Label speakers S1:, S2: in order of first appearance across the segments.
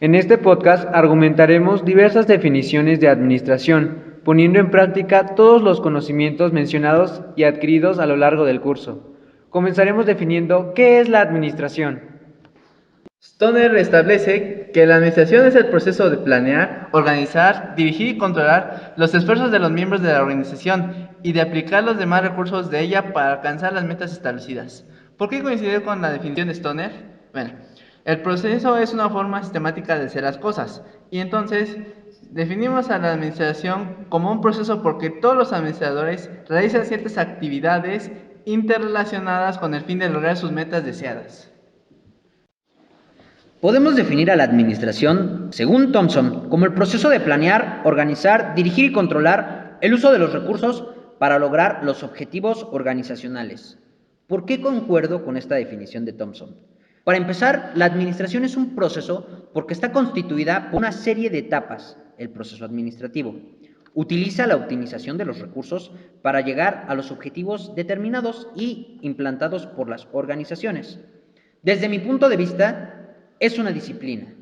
S1: En este podcast argumentaremos diversas definiciones de administración, poniendo en práctica todos los conocimientos mencionados y adquiridos a lo largo del curso. Comenzaremos definiendo qué es la administración.
S2: Stoner establece que la administración es el proceso de planear, organizar, dirigir y controlar los esfuerzos de los miembros de la organización y de aplicar los demás recursos de ella para alcanzar las metas establecidas. ¿Por qué coincide con la definición de Stoner? Bueno, el proceso es una forma sistemática de hacer las cosas y entonces definimos a la administración como un proceso porque todos los administradores realizan ciertas actividades interrelacionadas con el fin de lograr sus metas deseadas.
S3: Podemos definir a la administración, según Thompson, como el proceso de planear, organizar, dirigir y controlar el uso de los recursos para lograr los objetivos organizacionales. ¿Por qué concuerdo con esta definición de Thompson? Para empezar, la administración es un proceso porque está constituida por una serie de etapas, el proceso administrativo. Utiliza la optimización de los recursos para llegar a los objetivos determinados y implantados por las organizaciones. Desde mi punto de vista, es una disciplina.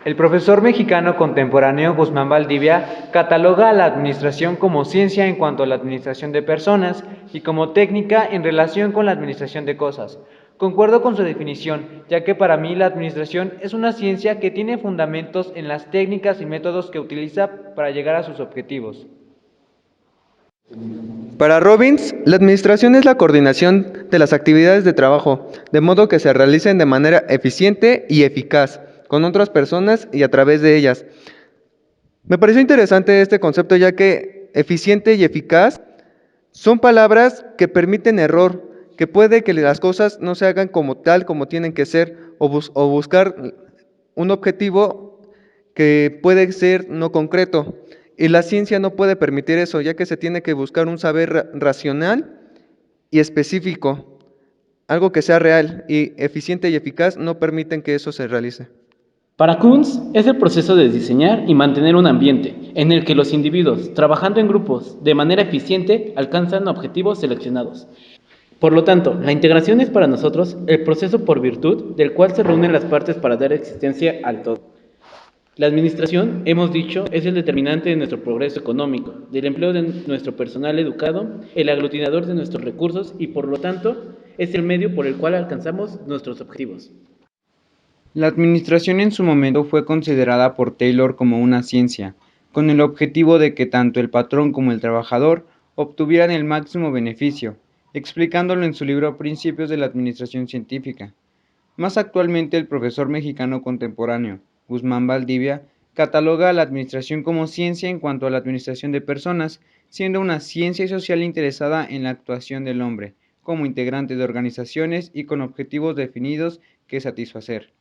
S1: El profesor mexicano contemporáneo Guzmán Valdivia cataloga a la administración como ciencia en cuanto a la administración de personas y como técnica en relación con la administración de cosas. Concuerdo con su definición, ya que para mí la administración es una ciencia que tiene fundamentos en las técnicas y métodos que utiliza para llegar a sus objetivos.
S4: Para Robbins, la administración es la coordinación de las actividades de trabajo, de modo que se realicen de manera eficiente y eficaz, con otras personas y a través de ellas. Me pareció interesante este concepto ya que eficiente y eficaz son palabras que permiten error, que puede que las cosas no se hagan como tal, como tienen que ser, o buscar un objetivo que puede ser no concreto. Y la ciencia no puede permitir eso, ya que se tiene que buscar un saber racional y específico, algo que sea real y eficiente y eficaz no permiten que eso se realice.
S5: Para Kuntz es el proceso de diseñar y mantener un ambiente en el que los individuos, trabajando en grupos de manera eficiente, alcanzan objetivos seleccionados. Por lo tanto, la integración es para nosotros el proceso por virtud del cual se reúnen las partes para dar existencia al todo. La administración, hemos dicho, es el determinante de nuestro progreso económico, del empleo de nuestro personal educado, el aglutinador de nuestros recursos y, por lo tanto, es el medio por el cual alcanzamos nuestros objetivos.
S1: La administración en su momento fue considerada por Taylor como una ciencia, con el objetivo de que tanto el patrón como el trabajador obtuvieran el máximo beneficio, explicándolo en su libro Principios de la Administración Científica. Más actualmente, el profesor mexicano contemporáneo, Guzmán Valdivia, cataloga a la administración como ciencia en cuanto a la administración de personas, siendo una ciencia social interesada en la actuación del hombre, como integrante de organizaciones y con objetivos definidos que satisfacer.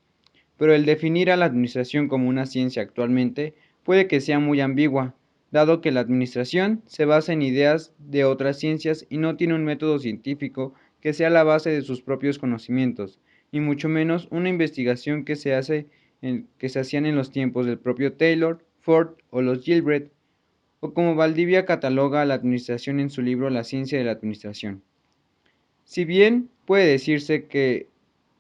S1: Pero el definir a la administración como una ciencia actualmente puede que sea muy ambigua, dado que la administración se basa en ideas de otras ciencias y no tiene un método científico que sea la base de sus propios conocimientos, y mucho menos una investigación que se hacían en los tiempos del propio Taylor, Ford o los Gilbert, o como Valdivia cataloga a la administración en su libro La ciencia de la administración. Si bien puede decirse que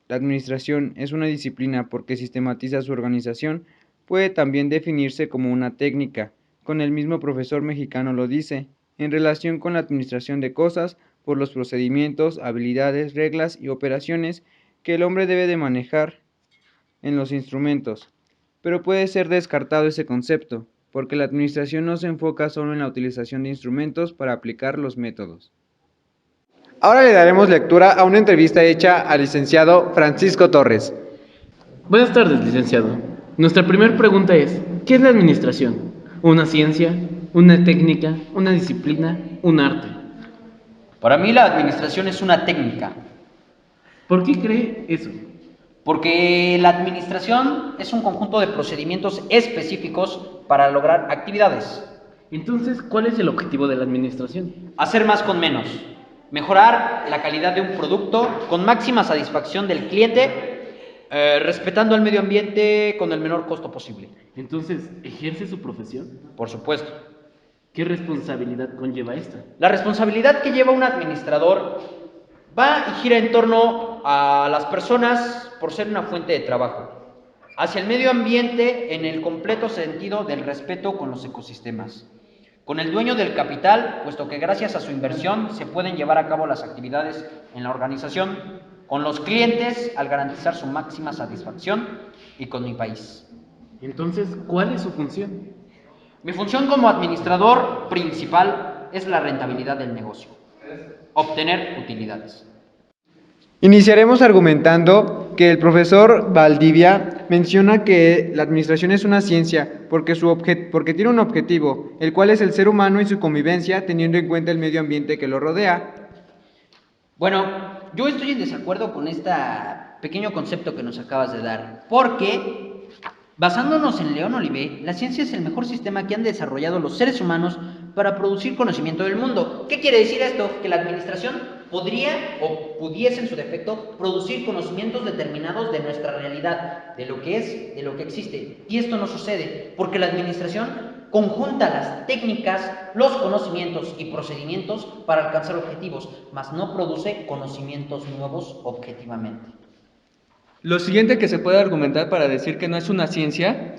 S1: la administración es una disciplina porque sistematiza su organización, puede también definirse como una técnica, con el mismo profesor mexicano lo dice, en relación con la administración de cosas por los procedimientos, habilidades, reglas y operaciones que el hombre debe de manejar en los instrumentos. Pero puede ser descartado ese concepto, porque la administración no se enfoca solo en la utilización de instrumentos para aplicar los métodos. Ahora le daremos lectura a una entrevista hecha al licenciado Francisco Torres.
S5: Buenas tardes, licenciado. Nuestra primera pregunta es, ¿qué es la administración? ¿Una ciencia? ¿Una técnica? ¿Una disciplina? ¿Un arte?
S3: Para mí la administración es una técnica,
S5: ¿Por qué cree eso?
S3: porque la administración es un conjunto de procedimientos específicos para lograr actividades.
S5: Entonces, ¿cuál es el objetivo de la administración?
S3: Hacer más con menos, mejorar la calidad de un producto con máxima satisfacción del cliente, respetando al medio ambiente con el menor costo posible.
S5: Entonces, ¿ejerce su profesión?
S3: Por supuesto.
S5: ¿Qué responsabilidad conlleva esta?
S3: La responsabilidad que lleva un administrador va y gira en torno a las personas por ser una fuente de trabajo. hacia el medio ambiente en el completo sentido del respeto con los ecosistemas, con el dueño del capital, puesto que gracias a su inversión se pueden llevar a cabo las actividades en la organización, con los clientes al garantizar su máxima satisfacción y con mi país.
S5: Entonces, ¿cuál es su función?
S3: Mi función como administrador principal es la rentabilidad del negocio, obtener utilidades.
S1: Iniciaremos argumentando que el profesor Valdivia menciona que la administración es una ciencia porque tiene un objetivo, el cual es el ser humano y su convivencia teniendo en cuenta el medio ambiente que lo rodea.
S3: Bueno, yo estoy en desacuerdo con este pequeño concepto que nos acabas de dar, porque basándonos en León Olivé, la ciencia es el mejor sistema que han desarrollado los seres humanos para producir conocimiento del mundo. ¿Qué quiere decir esto? Que la administración podría o pudiese en su defecto producir conocimientos determinados de nuestra realidad, de lo que es, de lo que existe. Y esto no sucede porque la administración conjunta las técnicas, los conocimientos y procedimientos para alcanzar objetivos, mas no produce conocimientos nuevos objetivamente.
S4: Lo siguiente que se puede argumentar para decir que no es una ciencia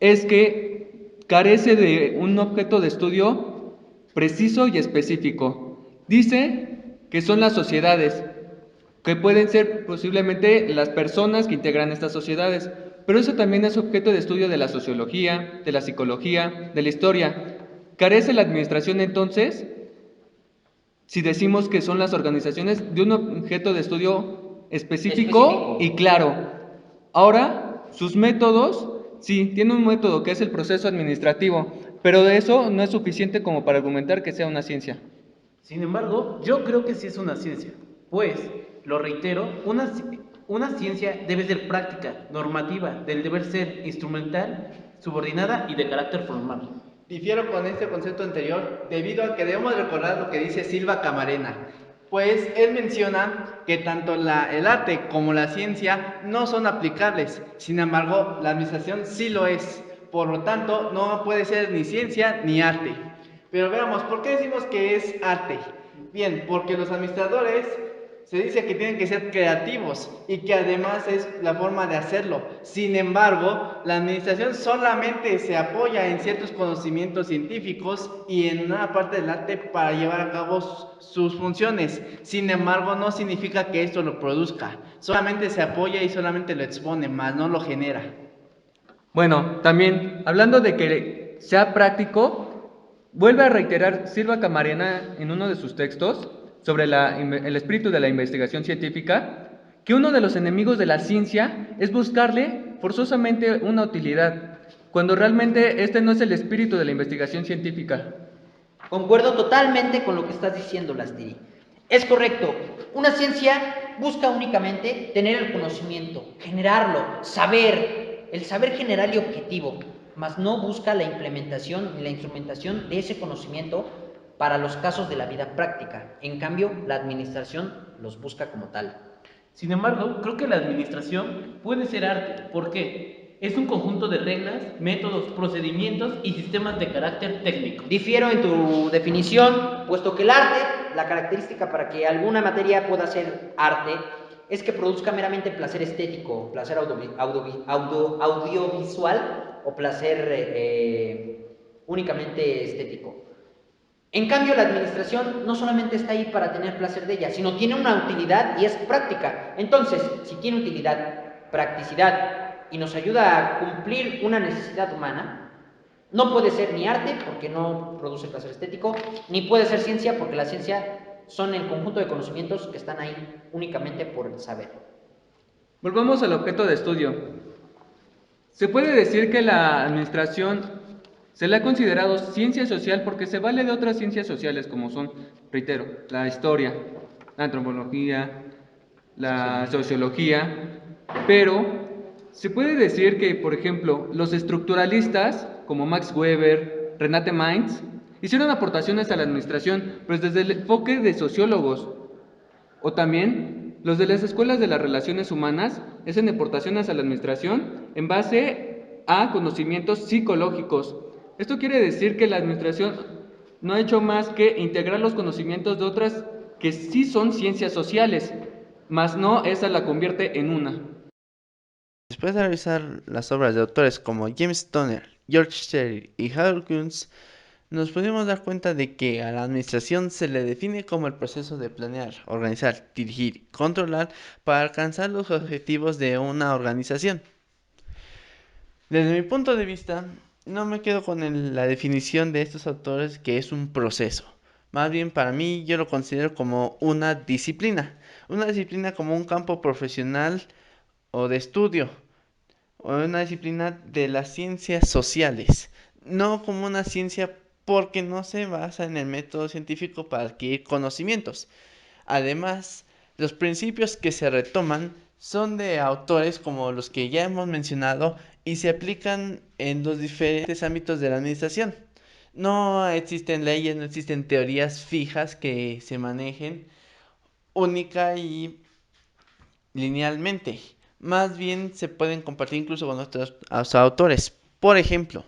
S4: es que carece de un objeto de estudio preciso y específico. Dice que son las sociedades, que pueden ser posiblemente las personas que integran estas sociedades, pero eso también es objeto de estudio de la sociología, de la psicología, de la historia. ¿Carece la administración entonces, si decimos que son las organizaciones, de un objeto de estudio específico y claro? Ahora, sus métodos, sí, tiene un método que es el proceso administrativo, pero de eso no es suficiente como para argumentar que sea una ciencia.
S5: Sin embargo, yo creo que sí es una ciencia, pues, lo reitero, una ciencia debe ser práctica, normativa, del deber ser instrumental, subordinada y de carácter formal.
S2: Difiero con este concepto anterior debido a que debemos recordar lo que dice Silva Camarena, pues él menciona que tanto el arte como la ciencia no son aplicables, sin embargo la administración sí lo es, por lo tanto no puede ser ni ciencia ni arte. Pero veamos, ¿por qué decimos que es arte? Bien, porque los administradores se dice que tienen que ser creativos y que además es la forma de hacerlo. Sin embargo, la administración solamente se apoya en ciertos conocimientos científicos y en una parte del arte para llevar a cabo sus funciones. Sin embargo, no significa que esto lo produzca. Solamente se apoya y solamente lo expone, más no lo genera.
S4: Bueno, también, hablando de que sea práctico, vuelve a reiterar Silva Camarena en uno de sus textos sobre el espíritu de la investigación científica, que uno de los enemigos de la ciencia es buscarle forzosamente una utilidad, cuando realmente este no es el espíritu de la investigación científica.
S3: Concuerdo totalmente con lo que estás diciendo, Lastiri. Es correcto, una ciencia busca únicamente tener el conocimiento, generarlo, saber, el saber general y objetivo, mas no busca la implementación ni la instrumentación de ese conocimiento para los casos de la vida práctica. En cambio, la administración los busca como tal.
S5: Sin embargo, creo que la administración puede ser arte. ¿Por qué? Es un conjunto de reglas, métodos, procedimientos y sistemas de carácter técnico.
S3: Difiero en tu definición, puesto que el arte, la característica para que alguna materia pueda ser arte, es que produzca meramente placer estético, placer audiovisual o placer únicamente estético. En cambio, la administración no solamente está ahí para tener placer de ella, sino tiene una utilidad y es práctica. Entonces, si tiene utilidad, practicidad y nos ayuda a cumplir una necesidad humana, no puede ser ni arte porque no produce placer estético, ni puede ser ciencia porque la ciencia son el conjunto de conocimientos que están ahí únicamente por el saber.
S4: Volvamos al objeto de estudio. Se puede decir que la administración se le ha considerado ciencia social porque se vale de otras ciencias sociales como son, reitero, la historia, la antropología, la sociología, pero se puede decir que, por ejemplo, los estructuralistas como Max Weber, Renate Mainz, hicieron aportaciones a la administración, pues desde el enfoque de sociólogos, o también los de las escuelas de las relaciones humanas hacen aportaciones a la administración en base a conocimientos psicológicos. Esto quiere decir que la administración no ha hecho más que integrar los conocimientos de otras que sí son ciencias sociales, mas no esa la convierte en una.
S2: Después de revisar las obras de autores como James Stoner, George Terry y Harold Kuntz, nos pudimos dar cuenta de que a la administración se le define como el proceso de planear, organizar, dirigir y controlar para alcanzar los objetivos de una organización. Desde mi punto de vista, no me quedo con la definición de estos autores que es un proceso. Más bien para mí yo lo considero como una disciplina como un campo profesional o de estudio, o una disciplina de las ciencias sociales, no como una ciencia porque no se basa en el método científico para adquirir conocimientos. Además, los principios que se retoman son de autores como los que ya hemos mencionado y se aplican en los diferentes ámbitos de la administración. No existen leyes, no existen teorías fijas que se manejen única y linealmente. Más bien se pueden compartir incluso con otros autores. Por ejemplo,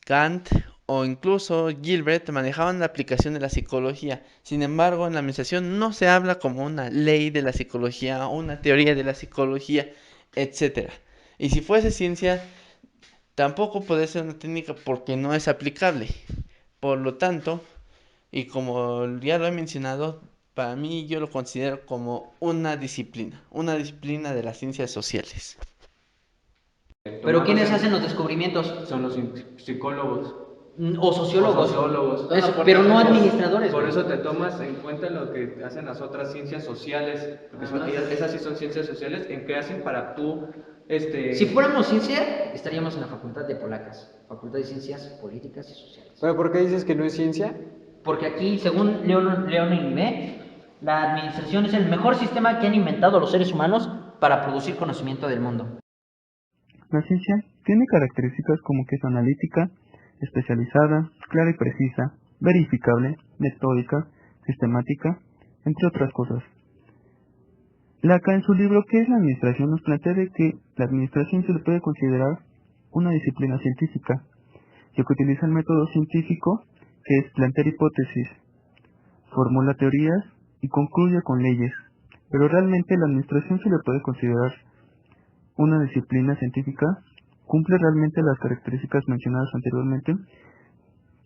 S2: Kant o incluso Gilbert manejaban la aplicación de la psicología. Sin embargo, en la administración no se habla como una ley de la psicología o una teoría de la psicología, etcétera. Y si fuese ciencia, tampoco puede ser una técnica porque no es aplicable. Por lo tanto, y como ya lo he mencionado, para mí yo lo considero como una disciplina de las ciencias sociales.
S3: Pero ¿quiénes hacen los descubrimientos?
S6: Son los psicólogos
S3: O sociólogos.
S6: o sociólogos.
S3: Pero no administradores.
S6: Por
S3: güey.
S6: eso te tomas en cuenta lo que hacen las otras ciencias sociales, porque esas sí son ciencias sociales, en qué hacen para tú,
S3: Si fuéramos ciencia, estaríamos en la Facultad de Polacas, Facultad de Ciencias Políticas y Sociales.
S1: ¿Pero por qué dices que no es ciencia?
S3: Porque aquí, según León y Nibé, la administración es el mejor sistema que han inventado los seres humanos para producir conocimiento del mundo.
S7: La ciencia tiene características como que es analítica, especializada, clara y precisa, verificable, metódica, sistemática, entre otras cosas. Lacan en su libro ¿Qué es la administración? Nos plantea de que la administración se le puede considerar una disciplina científica, ya que utiliza el método científico que es plantear hipótesis, formula teorías y concluye con leyes, pero realmente la administración se le puede considerar una disciplina científica, cumple realmente las características mencionadas anteriormente.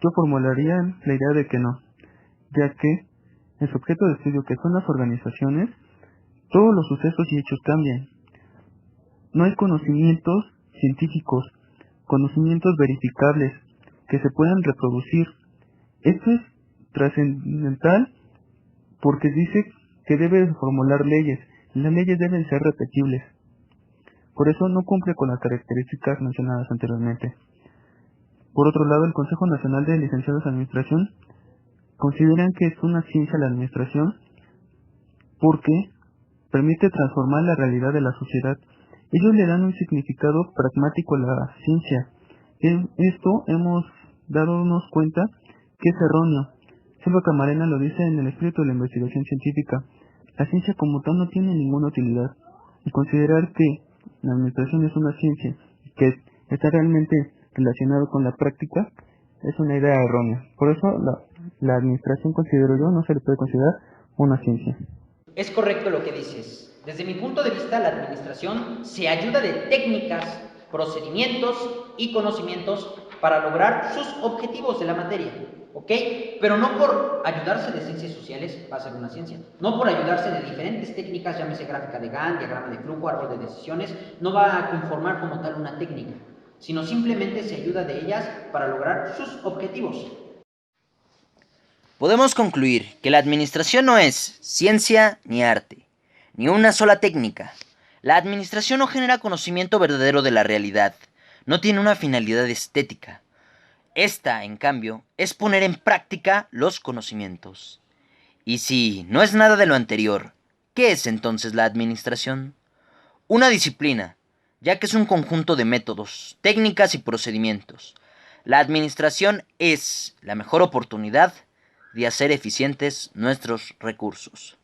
S7: Yo formularía la idea de que no, ya que en su objeto de estudio, que son las organizaciones, todos los sucesos y hechos cambian. No hay conocimientos científicos, conocimientos verificables que se puedan reproducir. Esto es trascendental porque dice que debe formular leyes, y las leyes deben ser repetibles. Por eso no cumple con las características mencionadas anteriormente. Por otro lado, el Consejo Nacional de Licenciados en Administración consideran que es una ciencia la administración porque permite transformar la realidad de la sociedad. Ellos le dan un significado pragmático a la ciencia. Esto hemos dado cuenta que es erróneo. Silva Camarena lo dice en el espíritu de la investigación científica. La ciencia como tal no tiene ninguna utilidad. Y considerar que la administración es una ciencia que está realmente relacionado con la práctica es una idea errónea. Por eso la administración, considero yo, no se le puede considerar una ciencia.
S3: Es correcto lo que dices. Desde mi punto de vista, la administración se ayuda de técnicas, procedimientos y conocimientos para lograr sus objetivos de la materia, ¿ok? Pero no por ayudarse de ciencias sociales va a ser una ciencia. No por ayudarse de diferentes técnicas, llámese gráfica de Gantt, diagrama de flujo, árbol de decisiones, no va a conformar como tal una técnica, sino simplemente se ayuda de ellas para lograr sus objetivos.
S8: Podemos concluir que la administración no es ciencia ni arte, ni una sola técnica. La administración no genera conocimiento verdadero de la realidad, no tiene una finalidad estética. Esta, en cambio, es poner en práctica los conocimientos. Y si no es nada de lo anterior, ¿qué es entonces la administración? Una disciplina, ya que es un conjunto de métodos, técnicas y procedimientos. La administración es la mejor oportunidad de hacer eficientes nuestros recursos.